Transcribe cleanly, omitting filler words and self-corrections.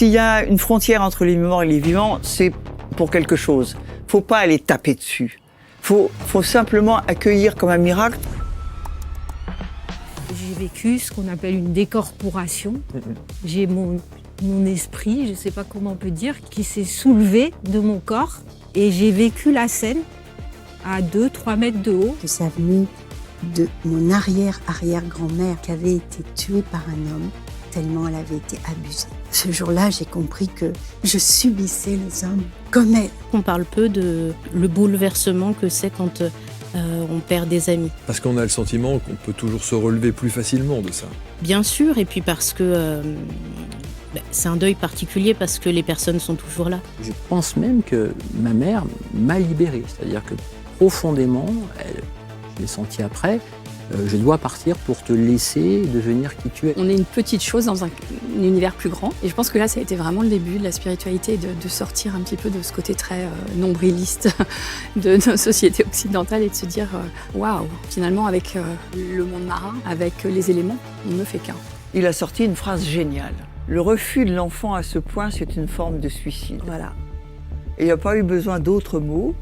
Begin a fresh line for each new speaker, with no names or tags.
S'il y a une frontière entre les morts et les vivants, c'est pour quelque chose. Faut pas aller taper dessus. Faut simplement accueillir comme un miracle.
J'ai vécu ce qu'on appelle une décorporation. J'ai mon esprit, je ne sais pas comment on peut dire, qui s'est soulevé de mon corps. Et j'ai vécu la scène à 2-3 mètres de haut.
Ça venait de mon arrière-arrière-grand-mère qui avait été tuée par un homme tellement elle avait été abusée. Ce jour-là, j'ai compris que je subissais les hommes comme elle.
On parle peu de le bouleversement que c'est quand on perd des amis.
Parce qu'on a le sentiment qu'on peut toujours se relever plus facilement de ça.
Bien sûr, et puis parce que c'est un deuil particulier parce que les personnes sont toujours là.
Je pense même que ma mère m'a libéré, c'est-à-dire que profondément, je l'ai senti après, je dois partir pour te laisser devenir qui tu es.
On est une petite chose dans un univers plus grand. Et je pense que là, ça a été vraiment le début de la spiritualité, de sortir un petit peu de ce côté très nombriliste de nos sociétés occidentales et de se dire waouh, finalement, avec le monde marin, avec les éléments, on ne fait qu'un.
Il a sorti une phrase géniale. Le refus de l'enfant à ce point, c'est une forme de suicide.
Voilà.
Et il n'y a pas eu besoin d'autres mots.